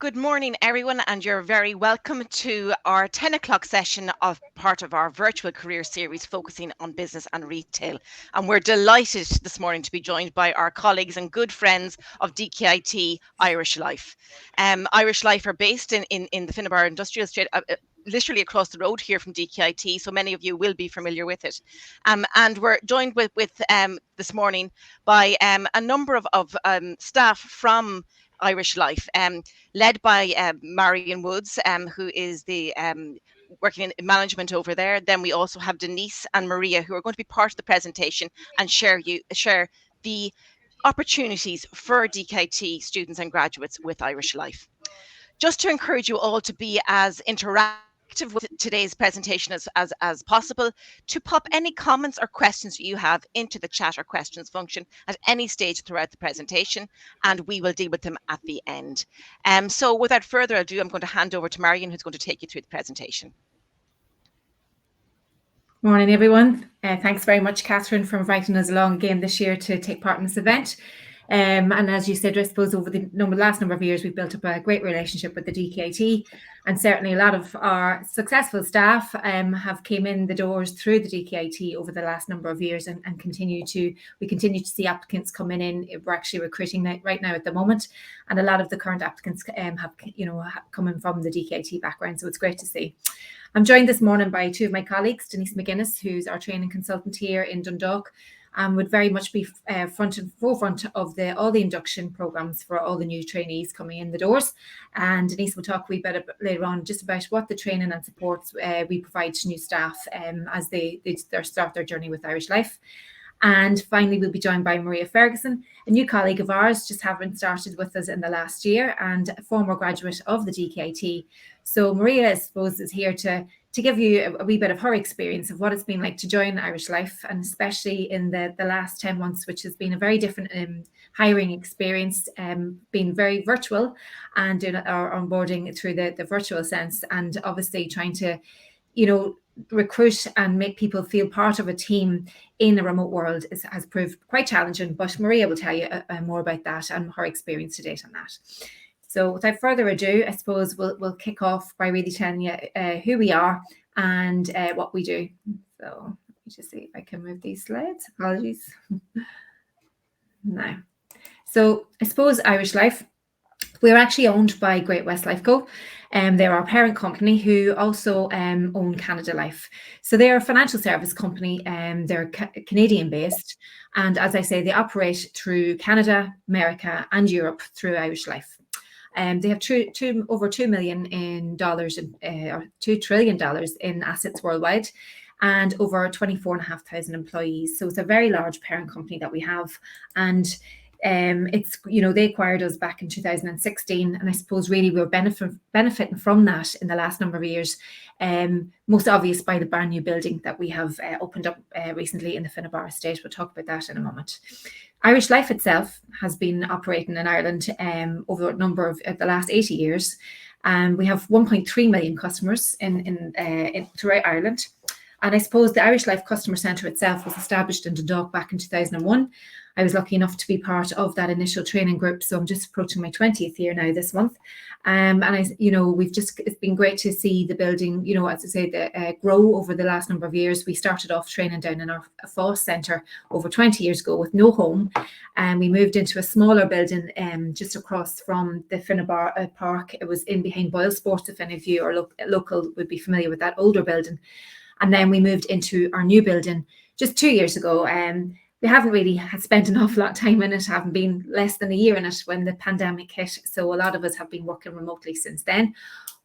Good morning, everyone, and you're very welcome to our 10 o'clock session of part of our virtual career series focusing on business and retail. And we're delighted this morning to be joined by our colleagues and good friends of DKIT Irish Life. Irish Life are based in the Finnabar Industrial Estate, literally across the road here from DKIT, so many of you will be familiar with it. And we're joined with this morning by a number of staff from Irish Life, led by Marion Woods, who is the working in management over there. Then we also have Denise and Maria, who are going to be part of the presentation and share the opportunities for DKT students and graduates with Irish Life. Just to encourage you all to be as interactive with today's presentation as possible, to pop any comments or questions you have into the chat or questions function at any stage throughout the presentation, and we will deal with them at the end. So without further ado, I'm going to hand over to Marion, who's going to take you through the presentation. Morning, everyone. Thanks very much, Catherine, for inviting us along again this year to take part in this event. And as you said, I suppose over the last number of years, we've built up a great relationship with the DKT, and certainly a lot of our successful staff have came in the doors through the DKT over the last number of years, and we continue to see applicants coming in. We're actually recruiting right now at the moment, and a lot of the current applicants have coming from the DKT background, so it's great to see. I'm joined this morning by two of my colleagues, Denise McGuinness, who's our training consultant here in Dundalk, and would very much be forefront of all the induction programs for all the new trainees coming in the doors. And Denise will talk a wee bit later on just about what the training and supports we provide to new staff as they start their journey with Irish Life. And finally, we'll be joined by Maria Ferguson, a new colleague of ours, just having started with us in the last year, and a former graduate of the DKT. So Maria, I suppose, is here to give you a wee bit of her experience of what it's been like to join Irish Life, and especially in the last 10 months, which has been a very different hiring experience, being very virtual and doing our onboarding through the virtual sense, and obviously trying to, recruit and make people feel part of a team in a remote world has proved quite challenging. But Maria will tell you more about that and her experience to date on that. So without further ado, I suppose we'll kick off by really telling you who we are and what we do. So let me just see if I can move these slides. Apologies. Now, so I suppose Irish Life, we're actually owned by Great West Lifeco. They're our parent company, who also own Canada Life. So they're a financial service company. They're Canadian based. And as I say, they operate through Canada, America, and Europe through Irish Life. They have over $2 million in dollars, or $2 trillion in assets worldwide, and over 24,500 employees. So it's a very large parent company that we have. And it's, they acquired us back in 2016, and I suppose really we're benefiting from that in the last number of years. Most obvious by the brand new building that we have opened up recently in the Finnabar estate. We'll talk about that in a moment. Irish Life itself has been operating in Ireland over a number of the last 80 years. We have 1.3 million customers in throughout Ireland. And I suppose the Irish Life Customer Centre itself was established in Dundalk back in 2001. I was lucky enough to be part of that initial training group, so I'm just approaching my 20th year now this month. And it's been great to see the building, as I say, grow over the last number of years. We started off training down in our Foss Centre over 20 years ago with no home, and we moved into a smaller building just across from the Finnabar Park. It was in behind Boyle Sports, if any of you are local would be familiar with that older building. And then we moved into our new building just 2 years ago. We haven't really spent an awful lot of time in it, haven't been less than a year in it when the pandemic hit. So a lot of us have been working remotely since then.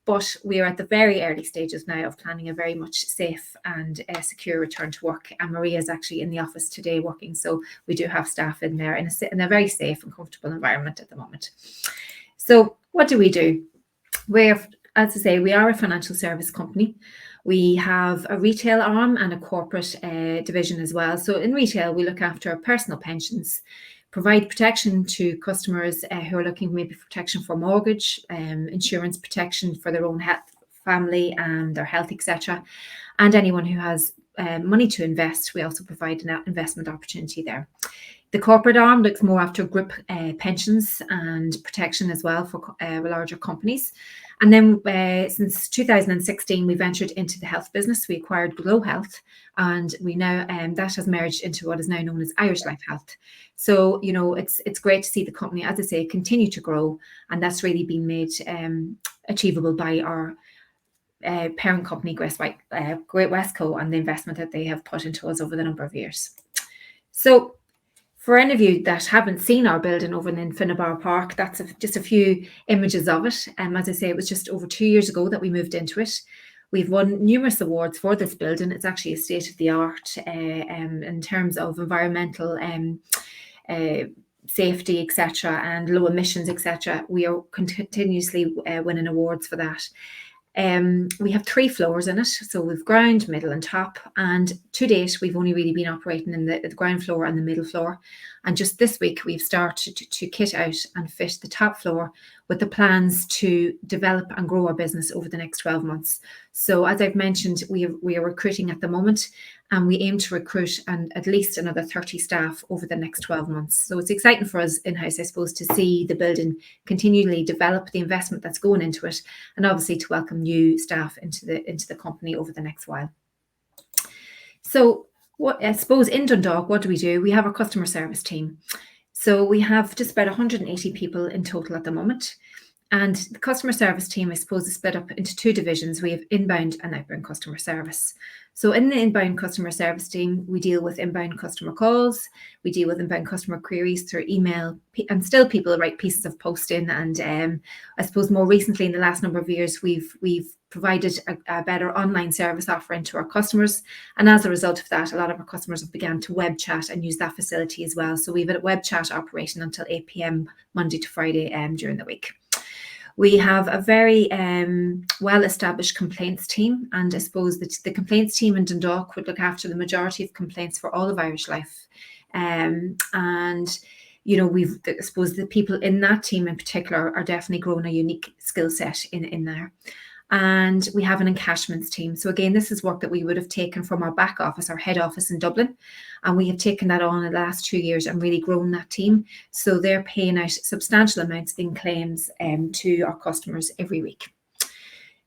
But we are at the very early stages now of planning a very much safe and secure return to work. And Maria is actually in the office today working. So we do have staff in there in a very safe and comfortable environment at the moment. So what do? As I say, we are a financial service company. We have a retail arm and a corporate division as well. So in retail, we look after personal pensions, provide protection to customers who are looking maybe for protection for mortgage, insurance protection for their own health, family and their health, etc. And anyone who has money to invest, we also provide an investment opportunity there. The corporate arm looks more after group pensions and protection as well for larger companies. And then since 2016, we ventured into the health business. We acquired Glow Health, and we now that has merged into what is now known as Irish Life Health. So it's great to see the company, as I say, continue to grow, and that's really been made achievable by our parent company, Great Westco, and the investment that they have put into us over the number of years. So for any of you that haven't seen our building over in Infinibar Park, that's just a few images of it. As I say, it was just over 2 years ago that we moved into it. We've won numerous awards for this building. It's actually a state-of-the-art in terms of environmental safety, etc., and low emissions, etc. We are continuously winning awards for that. We have 3 floors in it, so we've ground, middle and top, and to date we've only really been operating in the ground floor and the middle floor, and just this week we've started to kit out and fit the top floor with the plans to develop and grow our business over the next 12 months. So as I've mentioned, we are recruiting at the moment, and we aim to recruit at least another 30 staff over the next 12 months. So it's exciting for us in-house, I suppose, to see the building continually develop, the investment that's going into it, and obviously to welcome new staff into the company over the next while. So what I suppose in Dundalk, what do? We have our customer service team. So we have just about 180 people in total at the moment. And the customer service team, I suppose, is split up into 2 divisions. We have inbound and outbound customer service. So in the inbound customer service team, we deal with inbound customer calls, we deal with inbound customer queries through email, and still people write pieces of post in. And I suppose more recently, in the last number of years, we've provided a better online service offering to our customers. And as a result of that, a lot of our customers have begun to web chat and use that facility as well. So we have a web chat operation until 8 p.m. Monday to Friday during the week. We have a very well-established complaints team, and I suppose that the complaints team in Dundalk would look after the majority of complaints for all of Irish Life. I suppose the people in that team in particular are definitely growing a unique skill set in there. And we have an encashments team. So again, this is work that we would have taken from our back office, our head office in Dublin. And we have taken that on in the last 2 years and really grown that team. So they're paying out substantial amounts in claims to our customers every week.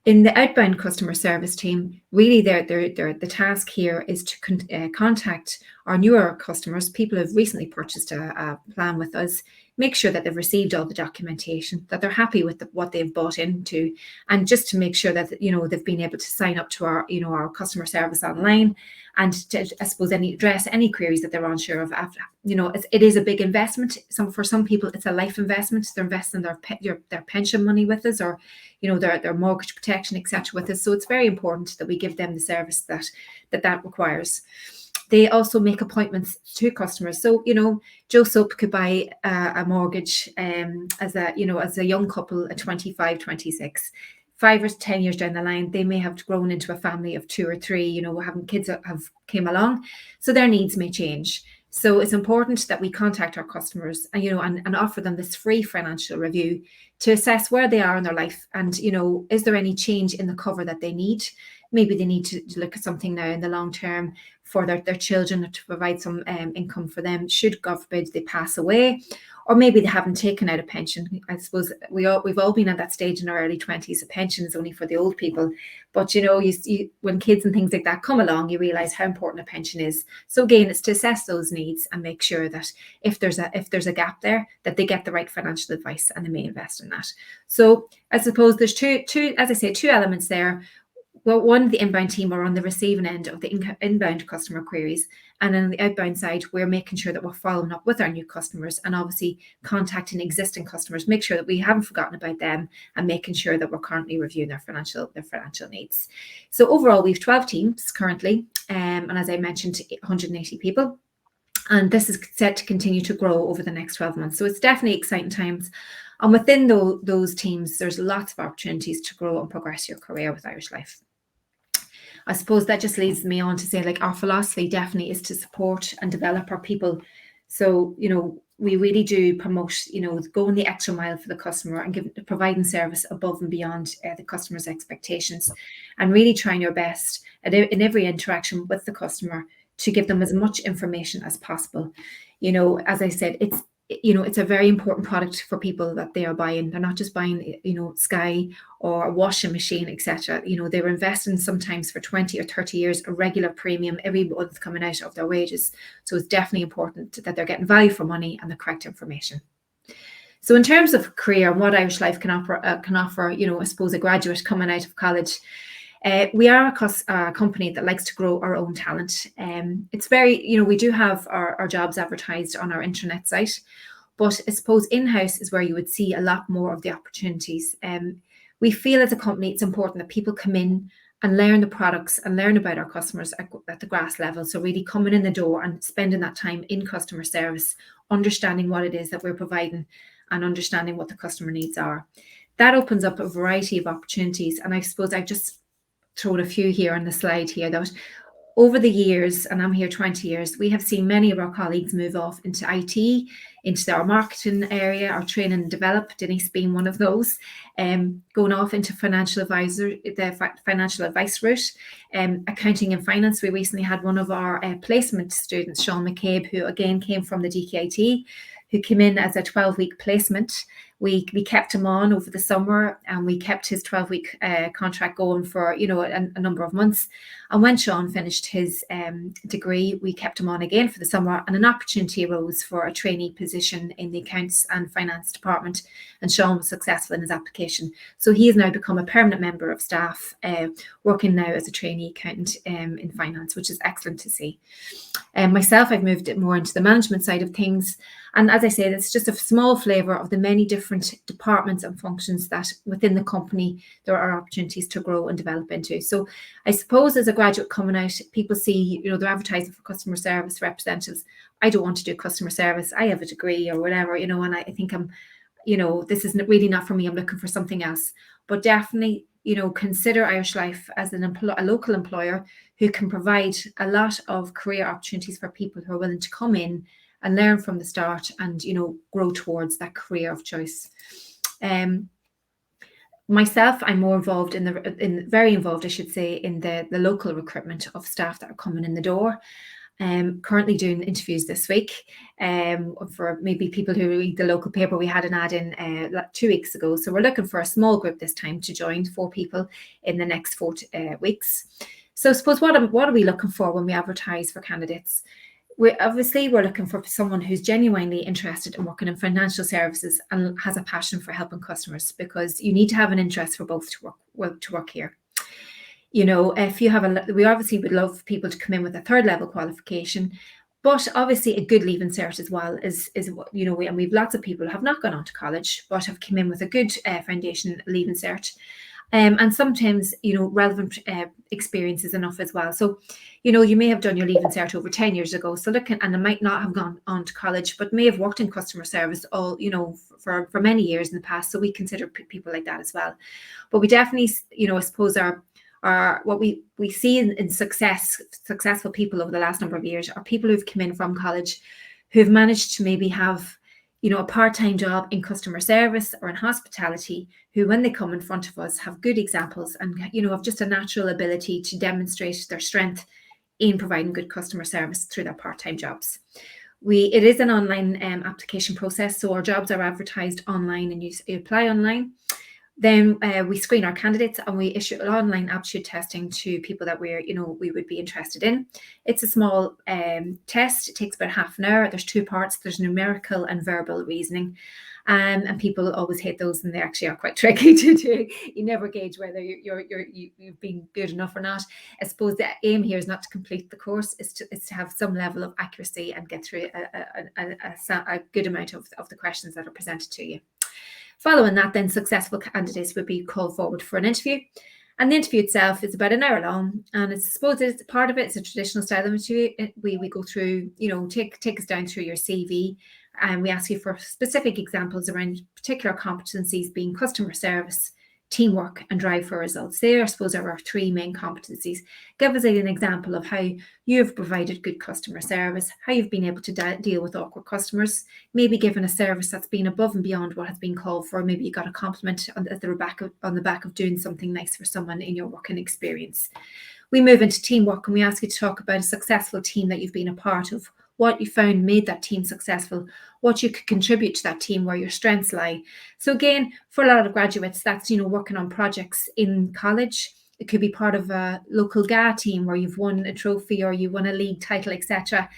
In the outbound customer service team, really the task here is to contact our newer customers, people who have recently purchased a plan with us, make sure that they've received all the documentation, that they're happy with what they've bought into, and just to make sure that they've been able to sign up to our customer service online, and to, I suppose, address any queries that they're unsure of. After it is a big investment. For some people, it's a life investment. They're investing their pension money with us, or their mortgage protection, etc., with us. So it's very important that we give them the service that requires. They also make appointments to customers. So, Joe Soap could buy a mortgage as a young couple at 25, 26. 5 or 10 years down the line, they may have grown into a family of 2 or 3, having kids that have came along. So their needs may change. So it's important that we contact our customers and offer them this free financial review to assess where they are in their life, and is there any change in the cover that they need. Maybe they need to look at something now in the long term for their children, to provide some income for them should, God forbid, they pass away. Or maybe they haven't taken out a pension. I suppose we've all been at that stage in our early 20s. A pension is only for the old people. But when kids and things like that come along, you realise how important a pension is. So again, it's to assess those needs and make sure that if there's a gap there, that they get the right financial advice and they may invest in that. So I suppose there's two elements there. Well, one, the inbound team are on the receiving end of the inbound customer queries, and on the outbound side, we're making sure that we're following up with our new customers and obviously contacting existing customers, make sure that we haven't forgotten about them, and making sure that we're currently reviewing their financial needs. So overall, we have 12 teams currently, and as I mentioned, 180 people. And this is set to continue to grow over the next 12 months. So it's definitely exciting times. And within those teams, there's lots of opportunities to grow and progress your career with Irish Life. I suppose that just leads me on to say, our philosophy definitely is to support and develop our people. So, we really do promote, going the extra mile for the customer and providing service above and beyond the customer's expectations, and really trying your best in every interaction with the customer to give them as much information as possible. As I said, it's a very important product for people that they are buying. They're not just buying, Sky or a washing machine, etc. They're investing sometimes for 20 or 30 years, a regular premium every month coming out of their wages. So it's definitely important that they're getting value for money and the correct information. So in terms of career and what Irish Life can offer, I suppose a graduate coming out of college, we are a company that likes to grow our own talent. It's very, we do have our jobs advertised on our intranet site, but I suppose in-house is where you would see a lot more of the opportunities. We feel as a company it's important that people come in and learn the products and learn about our customers at the grass level. So really coming in the door and spending that time in customer service, understanding what it is that we're providing and understanding what the customer needs are. That opens up a variety of opportunities. And I suppose I've just thrown a few here on the slide here that over the years, and I'm here 20 years, we have seen many of our colleagues move off into IT, into our marketing area, our training and develop, Denise being one of those, going off into the financial advice route, accounting and finance. We recently had one of our placement students, Sean McCabe, who again came from the DKIT, who came in as a 12-week placement. We kept him on over the summer, and we kept his 12-week contract going for a number of months. And when Sean finished his degree, we kept him on again for the summer, and an opportunity arose for a trainee position in the accounts and finance department, and Sean was successful in his application. So he has now become a permanent member of staff, working now as a trainee accountant in finance, which is excellent to see. Myself, I've moved it more into the management side of things. And as I said, it's just a small flavour of the many different departments and functions that within the company there are opportunities to grow and develop into. So I suppose as a graduate coming out, people see, they're advertising for customer service representatives. I don't want to do customer service. I have a degree or whatever, and I think this is really not for me. I'm looking for something else. But definitely, consider Irish Life as a local employer who can provide a lot of career opportunities for people who are willing to come in and learn from the start and, grow towards that career of choice. Myself, I'm more involved very involved, I should say, in the local recruitment of staff that are coming in the door. Currently doing interviews this week for maybe people who read the local paper. We had an ad in 2 weeks ago. So we're looking for a small group this time to join 4 people in the next 4 weeks. So I suppose what are we looking for when we advertise for candidates? We're looking for someone who's genuinely interested in working in financial services and has a passion for helping customers, because you need to have an interest for both to work here. If you have we obviously would love people to come in with a 3rd level qualification, but obviously a good leaving cert as well is what, and we've lots of people who have not gone on to college but have come in with a good foundation leaving cert. And sometimes, relevant experience is enough as well. So, you may have done your leaving cert over 10 years ago. So and it might not have gone on to college, but may have worked in customer service all, for many years in the past. So we consider people like that as well. But we definitely, I suppose our what we see in successful people over the last number of years are people who've come in from college, who've managed to maybe have a part-time job in customer service or in hospitality, who when they come in front of us have good examples and have just a natural ability to demonstrate their strength in providing good customer service through their part-time jobs. It is an online application process, so our jobs are advertised online and you apply online. Then we screen our candidates and we issue online aptitude testing to people that we would be interested in. It's a small test. It takes about half an hour. There's 2 parts. There's numerical and verbal reasoning. And people always hate those, and they actually are quite tricky to do. You never gauge whether you've been good enough or not. I suppose the aim here is not to complete the course, is to have some level of accuracy and get through a good amount of the questions that are presented to you. Following that, then successful candidates would be called forward for an interview. And the interview itself is about an hour long. And I suppose it's part of it. It's a traditional style interview. We go through, take us down through your CV. And we ask you for specific examples around particular competencies, being customer service, teamwork, and drive for results. They, I suppose, are our 3 main competencies. Give us an example of how you've provided good customer service, how you've been able to deal with awkward customers, maybe given a service that's been above and beyond what has been called for. Maybe you got a compliment on the back of doing something nice for someone in your working experience. We move into teamwork and we ask you to talk about a successful team that you've been a part of. what you found made that team successful, what you could contribute to that team, where your strengths lie. So again, for a lot of graduates, that's, working on projects in college. It could be part of a local GA team where you've won a trophy or you won a league title, etc.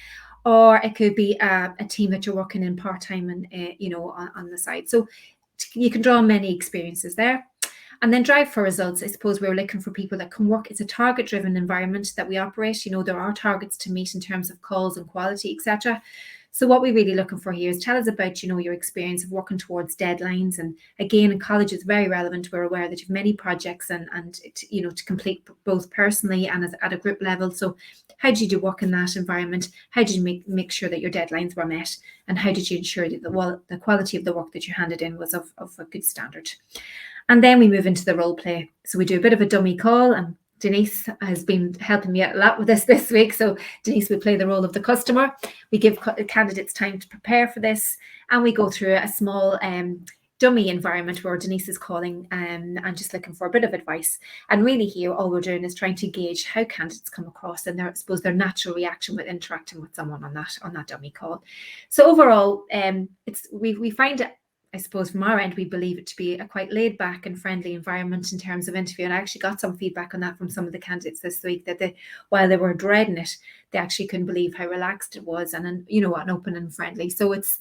Or it could be a team that you're working in part-time and, on the side. So you can draw many experiences there. And then drive for results. I suppose we're looking for people that can work. It's a target-driven environment that we operate. There are targets to meet in terms of calls and quality, etc. So what we're really looking for here is tell us about, your experience of working towards deadlines. And again, in college, it's very relevant. We're aware that you have many projects and to complete both personally and at a group level. So how did you work in that environment? How did you make sure that your deadlines were met? And how did you ensure that the quality of the work that you handed in was of a good standard? And then we move into the role play. So we do a bit of a dummy call, and Denise has been helping me out a lot with this week. So Denise will play the role of the customer. We give candidates time to prepare for this, and we go through a small dummy environment where Denise is calling and just looking for a bit of advice. And really here, all we're doing is trying to gauge how candidates come across and their natural reaction with interacting with someone on that dummy call. So overall, we find it, I suppose from our end, we believe it to be a quite laid back and friendly environment in terms of interview. And I actually got some feedback on that from some of the candidates this week, that while they were dreading it, they actually couldn't believe how relaxed it was and open and friendly. So it's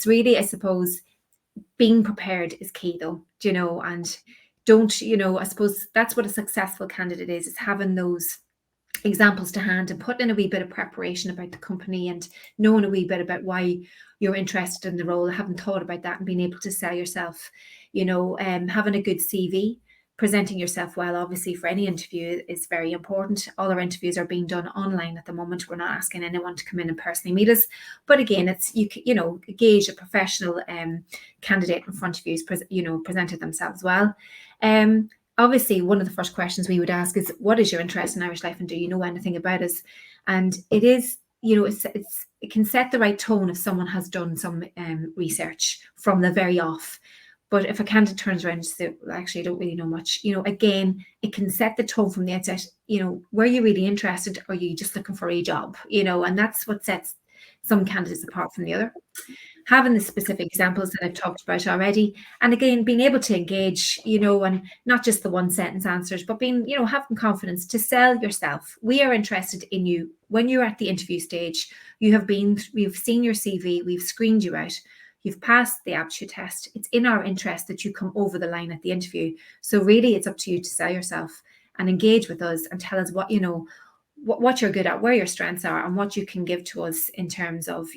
really, I suppose, being prepared is key though, and don't, I suppose that's what a successful candidate is having those examples to hand and putting in a wee bit of preparation about the company and knowing a wee bit about why you're interested in the role. I haven't thought about that and being able to sell yourself, having a good CV, presenting yourself well, obviously for any interview is very important. All our interviews are being done online at the moment. We're not asking anyone to come in and personally meet us. But again, it's, gauge a professional candidate in front of you, presented themselves well. Obviously, one of the first questions we would ask is, what is your interest in Irish life and do you know anything about us? And it is, it can set the right tone if someone has done some research from the very off. But if a candidate turns around and says, well, actually, I don't really know much, again, it can set the tone from the outset. Were you really interested or are you just looking for a job? And that's what sets some candidates apart from the other. Having the specific examples that I've talked about already. And again, being able to engage, and not just the one sentence answers, but being, having confidence to sell yourself. We are interested in you. When you're at the interview stage, we've seen your CV, we've screened you out, you've passed the aptitude test. It's in our interest that you come over the line at the interview. So really it's up to you to sell yourself and engage with us and tell us what you're good at, where your strengths are, and what you can give to us in terms of,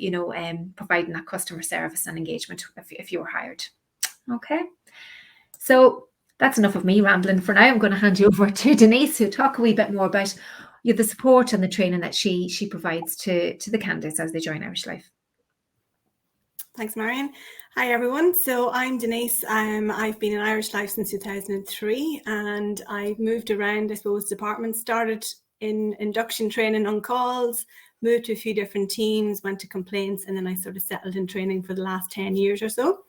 providing that customer service and engagement if you were hired. Okay, so that's enough of me rambling for now. I'm going to hand you over to Denise, who'll talk a wee bit more about the support and the training that she provides to the candidates as they join Irish Life. Thanks, Marion. Hi, everyone. So I'm Denise. I've been in Irish Life since 2003, and I've moved around, I suppose, departments. Started in induction training on calls, moved to a few different teams, went to complaints, and then I sort of settled in training for the last 10 years or so.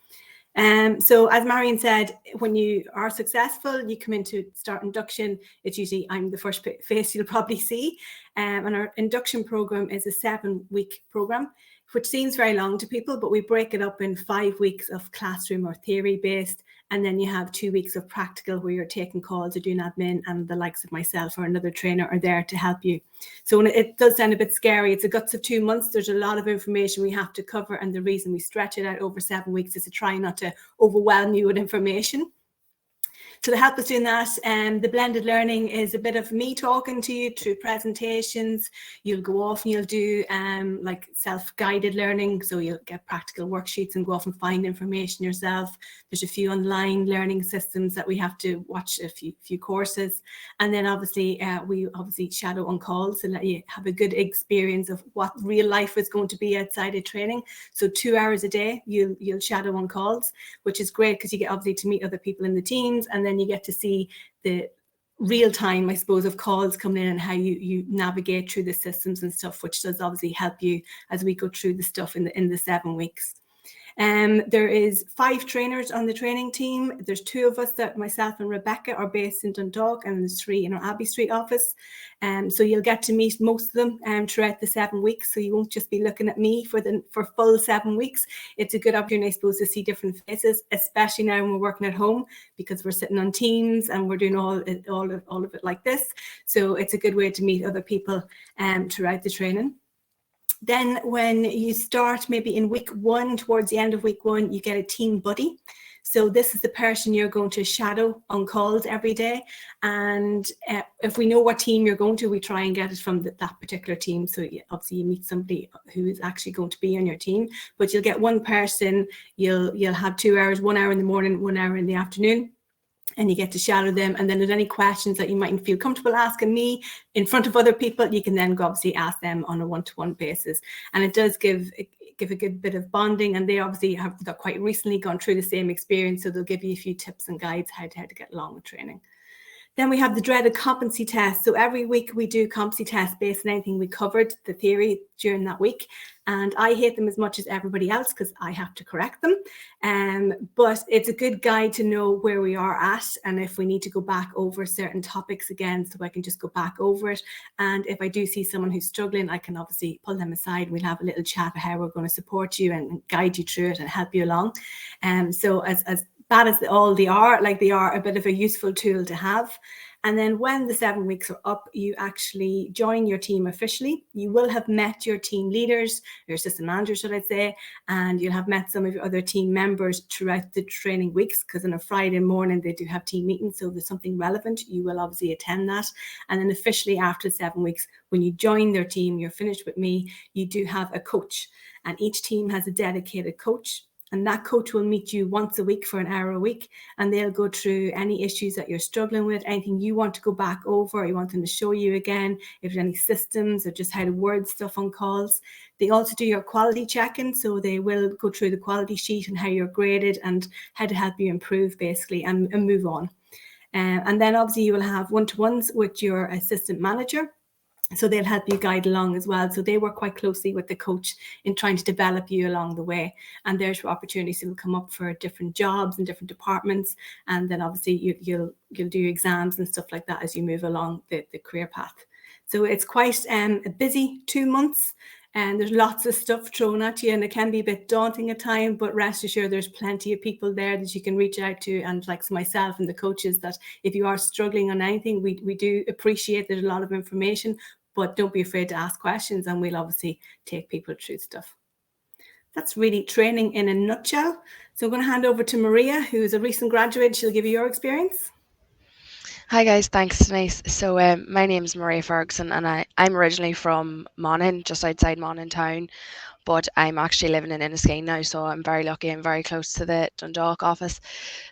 So as Marion said, when you are successful, you come in to start induction. It's usually, I'm the first face you'll probably see. And our induction program is a 7-week program, which seems very long to people, but we break it up in 5 weeks of classroom or theory based. And then you have 2 weeks of practical where you're taking calls or doing admin, and the likes of myself or another trainer are there to help you. So it does sound a bit scary. It's a guts of 2 months. There's a lot of information we have to cover. And the reason we stretch it out over 7 weeks is to try not to overwhelm you with information. So to help us doing that, the blended learning is a bit of me talking to you through presentations. You'll go off and you'll do like self-guided learning. So you'll get practical worksheets and go off and find information yourself. There's a few online learning systems that we have to watch, a few courses. And then obviously we shadow on calls to let you have a good experience of what real life is going to be outside of training. So 2 hours a day, you'll shadow on calls, which is great because you get obviously to meet other people in the teams, and then you get to see the real time, I suppose, of calls coming in and how you navigate through the systems and stuff, which does obviously help you as we go through the stuff in the 7 weeks. There is 5 trainers on the training team. There's 2 of us, that myself and Rebecca, are based in Dundalk, and there's 3 in our Abbey Street office. So you'll get to meet most of them throughout the 7 weeks. So you won't just be looking at me for full 7 weeks. It's a good opportunity, I suppose, to see different faces, especially now when we're working at home, because we're sitting on Teams and we're doing all of it like this. So it's a good way to meet other people throughout the training. Then when you start maybe in week 1, towards the end of week 1, you get a team buddy. So this is the person you're going to shadow on calls every day. And if we know what team you're going to, we try and get it from that particular team. So obviously you meet somebody who is actually going to be on your team, but you'll get one person, you'll have 2 hours, 1 hour in the morning, 1 hour in the afternoon. And you get to shadow them. And then if there's any questions that you mightn't feel comfortable asking me in front of other people, you can then go obviously ask them on a one-to-one basis. And it does give a good bit of bonding. And they obviously have quite recently gone through the same experience. So they'll give you a few tips and guides how to get along with training. Then we have the dreaded competency test. So every week we do competency tests based on anything we covered, the theory during that week. And I hate them as much as everybody else because I have to correct them. But it's a good guide to know where we are at and if we need to go back over certain topics again, so I can just go back over it. And if I do see someone who's struggling, I can obviously pull them aside. We'll have a little chat about how we're going to support you and guide you through it and help you along. So as bad as they are, they are a bit of a useful tool to have. And then when the 7 weeks are up, you actually join your team officially. You will have met your team leaders, your assistant managers, should I say, and you'll have met some of your other team members throughout the training weeks, because on a Friday morning, they do have team meetings. So if there's something relevant, you will obviously attend that. And then officially after 7 weeks, when you join their team, you're finished with me, you do have a coach. And each team has a dedicated coach. And that coach will meet you once a week for an hour a week, and they'll go through any issues that you're struggling with, anything you want to go back over, or you want them to show you again, if there's any systems or just how to word stuff on calls. They also do your quality checking, so they will go through the quality sheet and how you're graded and how to help you improve, basically, and move on. And then obviously you will have one-to-ones with your assistant manager. So they'll help you guide along as well. So they work quite closely with the coach in trying to develop you along the way. And there's opportunities that will come up for different jobs and different departments. And then obviously you'll do exams and stuff like that as you move along the career path. So it's quite a busy 2 months. And there's lots of stuff thrown at you, and it can be a bit daunting at times, but rest assured there's plenty of people there that you can reach out to, and like myself and the coaches, that if you are struggling on anything, we do appreciate there's a lot of information, but don't be afraid to ask questions, and we'll obviously take people through stuff. That's really training in a nutshell. So I'm going to hand over to Maria, who is a recent graduate. She'll give you your experience. Hi guys, thanks Denise. So my name is Maria Ferguson, and I'm originally from Monaghan, just outside Monaghan town, but I'm actually living in Inniskeen now, so I'm very lucky and very close to the Dundalk office.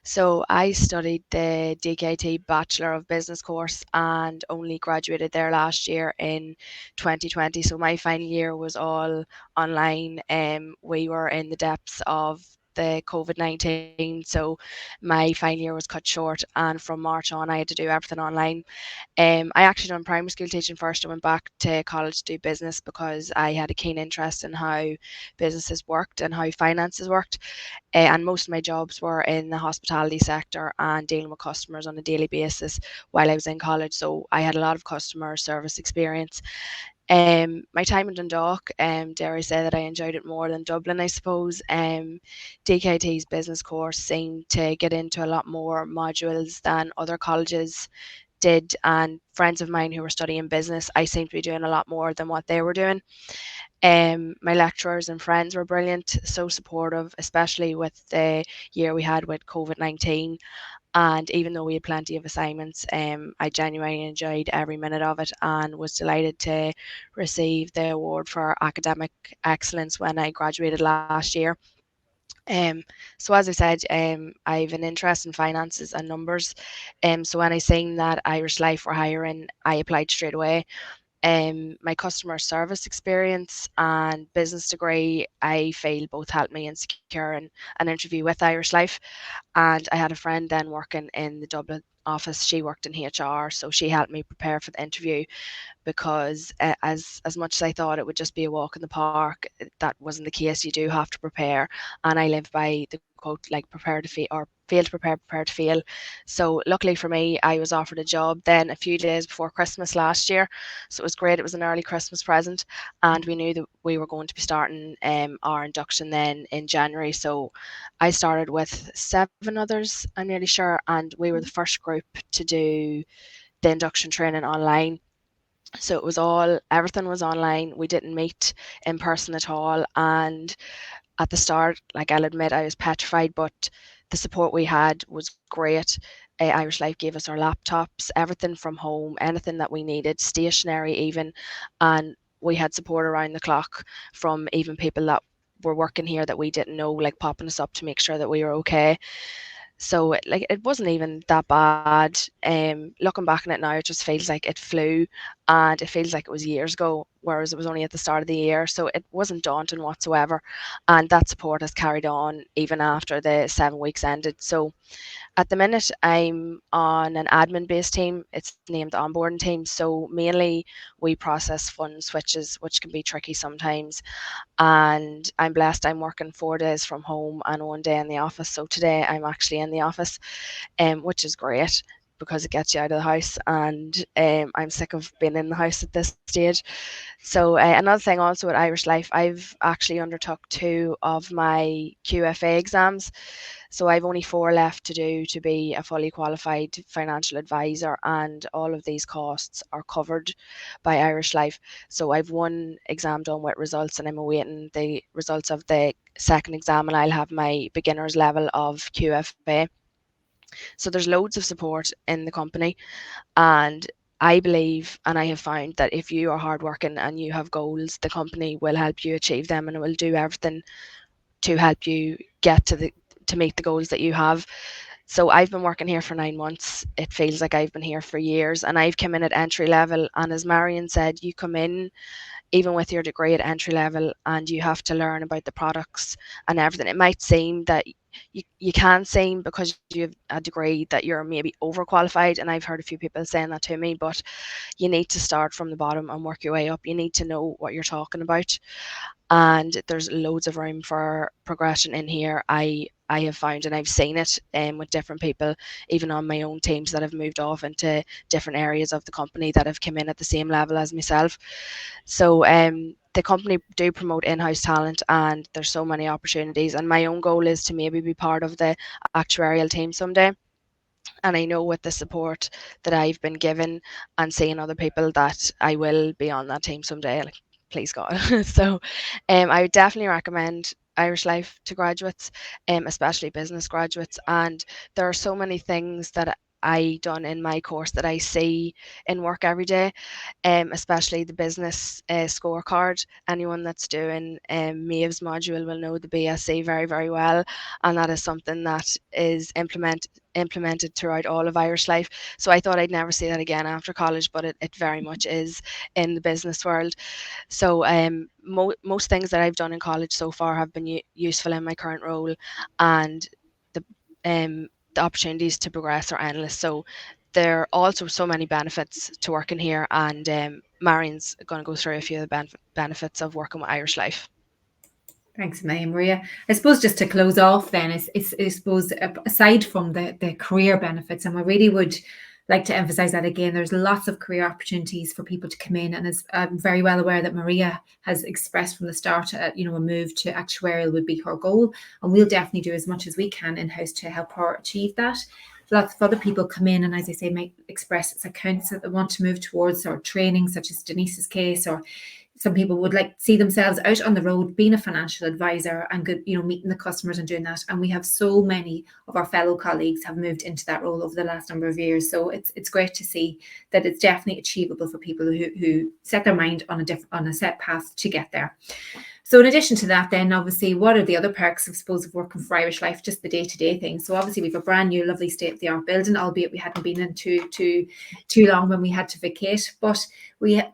So I studied the DKT Bachelor of Business course and only graduated there last year in 2020. So my final year was all online. We were in the depths of the COVID-19, so my final year was cut short, and from March on I had to do everything online. I actually done primary school teaching first. I went back to college to do business because I had a keen interest in how businesses worked and how finances worked. And most of my jobs were in the hospitality sector and dealing with customers on a daily basis while I was in college. So I had a lot of customer service experience. My time in Dundalk, dare I say that I enjoyed it more than Dublin, I suppose. DKT's business course seemed to get into a lot more modules than other colleges did, and friends of mine who were studying business, I seemed to be doing a lot more than what they were doing. My lecturers and friends were brilliant, so supportive, especially with the year we had with COVID-19. And even though we had plenty of assignments, I genuinely enjoyed every minute of it and was delighted to receive the award for academic excellence when I graduated last year. So as I said, I have an interest in finances and numbers. So when I seen that Irish Life were hiring, I applied straight away. My customer service experience and business degree, I feel both helped me in securing an interview with Irish Life. And I had a friend then working in the office, she worked in HR, so she helped me prepare for the interview, because as much as I thought it would just be a walk in the park, that wasn't the case. You do have to prepare, and I live by the quote, like, prepare to fail, or fail to prepare, prepare to fail. So luckily for me, I was offered a job then a few days before Christmas last year, so it was great. It was an early Christmas present, and we knew that we were going to be starting our induction then in January. So I started with 7 others, I'm nearly sure, and we were the first group to do the induction training online. So it was everything was online. We didn't meet in person at all. And at the start, like, I'll admit, I was petrified, but the support we had was great. Irish Life gave us our laptops, everything from home, anything that we needed, stationery even. And we had support around the clock from even people that were working here that we didn't know, like popping us up to make sure that we were okay. So it wasn't even that bad. Looking back on it now, it just feels like it flew, and it feels like it was years ago, whereas it was only at the start of the year. So it wasn't daunting whatsoever, and that support has carried on even after the 7 weeks ended. So at the minute, I'm on an admin-based team. It's named onboarding team. So mainly we process fund switches, which can be tricky sometimes. And I'm blessed, I'm working 4 days from home and 1 day in the office. So today I'm actually in the office, which is great because it gets you out of the house, and I'm sick of being in the house at this stage. So another thing also at Irish Life, I've actually undertook 2 of my QFA exams. So I've only 4 left to do to be a fully qualified financial advisor, and all of these costs are covered by Irish Life. So I've 1 exam done with results, and I'm awaiting the results of the second exam, and I'll have my beginner's level of QFA. So there's loads of support in the company, and I believe, and I have found, that if you are hardworking and you have goals, the company will help you achieve them, and it will do everything to help you get to meet the goals that you have. So I've been working here for 9 months. It feels like I've been here for years, and I've come in at entry level. And as Marion said, you come in even with your degree at entry level, and you have to learn about the products and everything. It might seem that you can seem, because you have a degree, that you're maybe overqualified, and I've heard a few people saying that to me, but you need to start from the bottom and work your way up. You need to know what you're talking about, and there's loads of room for progression in here. I have found, and I've seen it with different people, even on my own teams that have moved off into different areas of the company, that have come in at the same level as myself. So the company do promote in-house talent, and there's so many opportunities, and my own goal is to maybe be part of the actuarial team someday. And I know with the support that I've been given and seeing other people, that I will be on that team someday, like, please God. So I would definitely recommend Irish Life to graduates, especially business graduates. And there are so many things that I done in my course that I see in work every day, especially the business scorecard. Anyone that's doing Maeve's module will know the BSc very, very well, and that is something that is implemented throughout all of Irish Life. So I thought I'd never see that again after college, but it very much is in the business world. So most things that I've done in college so far have been useful in my current role, and the the opportunities to progress are endless. So there are also so many benefits to working here, and Marion's going to go through a few of the benefits of working with Irish Life. Thanks, Maria. I suppose just to close off then, I suppose, aside from the career benefits, and we really would like to emphasize that again, there's lots of career opportunities for people to come in. And as I'm very well aware that Maria has expressed from the start, a move to actuarial would be her goal. And we'll definitely do as much as we can in-house to help her achieve that. Lots of other people come in and, as I say, might express accounts that they want to move towards, or training, such as Denise's case, or some people would like to see themselves out on the road being a financial advisor and good, meeting the customers and doing that. And we have so many of our fellow colleagues have moved into that role over the last number of years. So it's great to see that it's definitely achievable for people who set their mind on a set path to get there. So in addition to that, then obviously, what are the other perks, I suppose, of working for Irish Life? Just the day-to-day things. So obviously, we have a brand new, lovely state-of-the-art building, albeit we hadn't been in too long when we had to vacate. But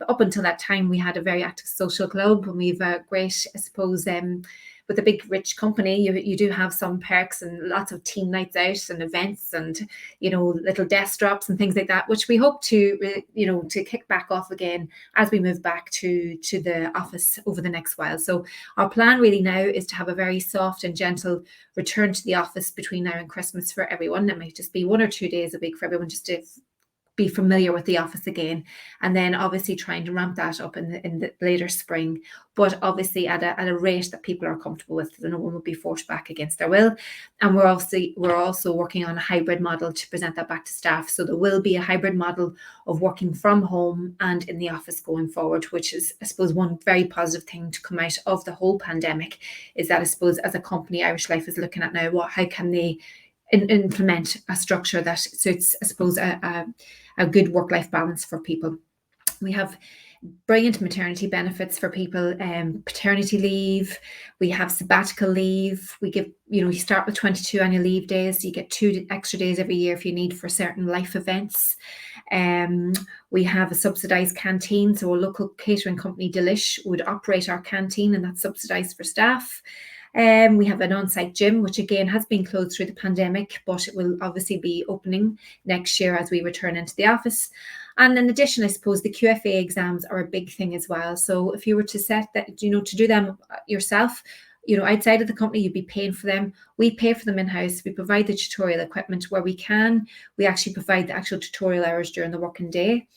up until that time, we had a very active social club, and we've a great, I suppose, with with a big rich company, you do have some perks and lots of team nights out and events and, you know, little desk drops and things like that, which we hope to, you know, to kick back off again as we move back to the office over the next while. So our plan really now is to have a very soft and gentle return to the office between now and Christmas for everyone. It might just be 1 or 2 days a week for everyone, just to be familiar with the office again, and then obviously trying to ramp that up in the later spring, but obviously at a rate that people are comfortable with, so no one will be forced back against their will. And we're also working on a hybrid model to present that back to staff. So there will be a hybrid model of working from home and in the office going forward, which is, I suppose, one very positive thing to come out of the whole pandemic, is that I suppose as a company, Irish Life is looking at now, how can they implement a structure that suits, I suppose, a good work-life balance for people. We have brilliant maternity benefits for people, paternity leave, we have sabbatical leave, we give, you know, you start with 22 annual leave days, so you get 2 extra days every year if you need for certain life events. We have a subsidised canteen, so a local catering company, Delish, would operate our canteen, and that's subsidised for staff. We have an on-site gym, which again has been closed through the pandemic, but it will obviously be opening next year as we return into the office. And in addition, I suppose the QFA exams are a big thing as well. So if you were to set that, you know, to do them yourself, you know, outside of the company, you'd be paying for them. We pay for them in-house. We provide the tutorial equipment where we can. We actually provide the actual tutorial hours during the working day.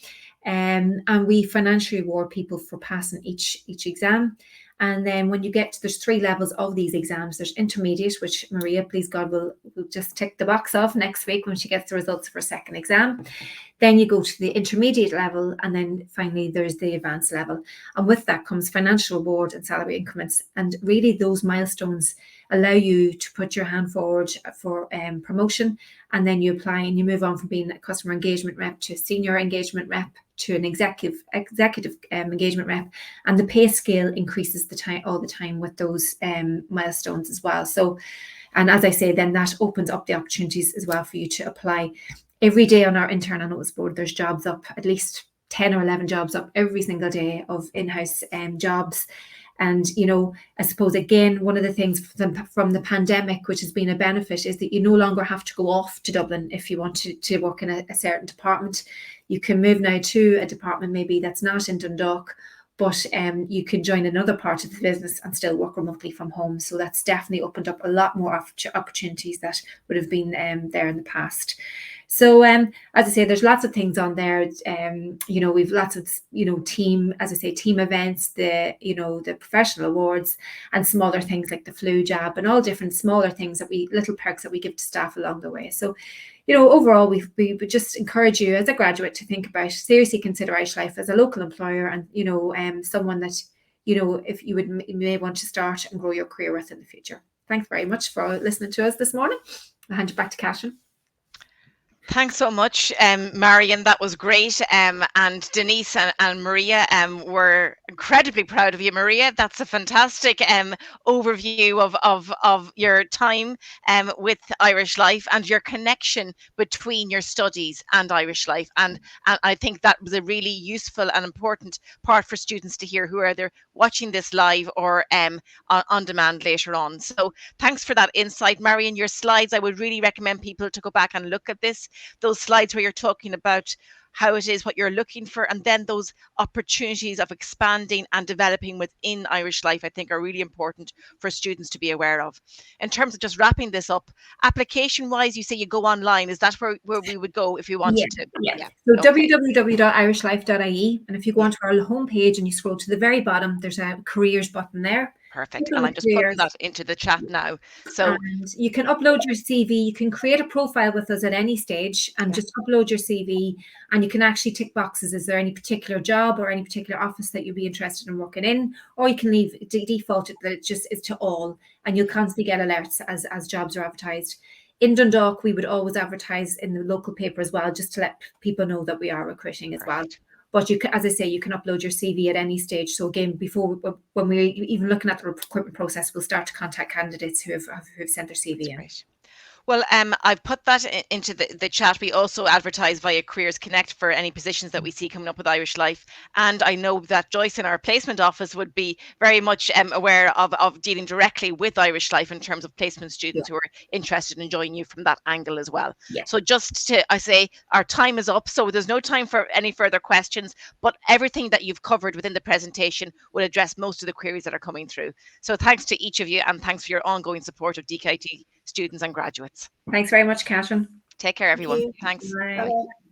And we financially reward people for passing each exam. And then when you get to, there's 3 levels of these exams. There's intermediate, which Maria, please God, will just tick the box off next week when she gets the results of her second exam. Then you go to the intermediate level, and then finally there's the advanced level. And with that comes financial reward and salary increments. And really those milestones allow you to put your hand forward for promotion, and then you apply and you move on from being a customer engagement rep to a senior engagement rep to an executive engagement rep, and the pay scale increases all the time with those milestones as well. So, and as I say, then that opens up the opportunities as well for you to apply. Every day on our internal notice board, there's jobs up, at least 10 or 11 jobs up every single day of in-house jobs. And, you know, I suppose, again, one of the things from the pandemic, which has been a benefit, is that you no longer have to go off to Dublin if you want to work in a certain department. You can move now to a department maybe that's not in Dundalk, but you can join another part of the business and still work remotely from home. So that's definitely opened up a lot more opportunities that would have been there in the past. So as I say, there's lots of things on there. You know, we've lots of, you know, team events, the professional awards, and some other things like the flu jab and all different smaller things little perks that we give to staff along the way. So, you know, overall, we would just encourage you as a graduate to think about, seriously consider Irish Life as a local employer, and, you know, someone that, you know, if you may want to start and grow your career with in the future. Thanks very much for listening to us this morning. I'll hand you back to Catherine. Thanks so much, Marion. That was great. And Denise and Maria, we're incredibly proud of you, Maria. That's a fantastic overview of your time with Irish Life and your connection between your studies and Irish Life. And I think that was a really useful and important part for students to hear who are either watching this live or on demand later on. So thanks for that insight, Marion. Your slides, I would really recommend people to go back and look at this. Those slides where you're talking about how it is, what you're looking for, and then those opportunities of expanding and developing within Irish Life, I think are really important for students to be aware of. In terms of just wrapping this up, application wise, you say you go online. Is that where we would go if we wanted to? Yeah. So okay. www.irishlife.ie, and if you go onto our homepage and you scroll to the very bottom, there's a careers button there. Perfect. And I'm just putting that into the chat now. So and you can upload your CV. You can create a profile with us at any stage and just upload your CV, and you can actually tick boxes. Is there any particular job or any particular office that you'd be interested in working in? Or you can leave default it that it just is to all, and you'll constantly get alerts as jobs are advertised. In Dundalk, we would always advertise in the local paper as well, just to let people know that we are recruiting as well. But you can, as I say, you can upload your CV at any stage. So again, when we're even looking at the recruitment process, we'll start to contact candidates who have sent their CV in. Great. Well, I've put that into the chat. We also advertise via Careers Connect for any positions that we see coming up with Irish Life. And I know that Joyce in our placement office would be very much aware of dealing directly with Irish Life in terms of placement students who are interested in joining you from that angle as well. Yeah. So just to, I say, our time is up. So there's no time for any further questions, but everything that you've covered within the presentation will address most of the queries that are coming through. So thanks to each of you, and thanks for your ongoing support of DKT students and graduates. Thanks very much, Catherine. Take care, everyone. Thanks. Bye. Bye.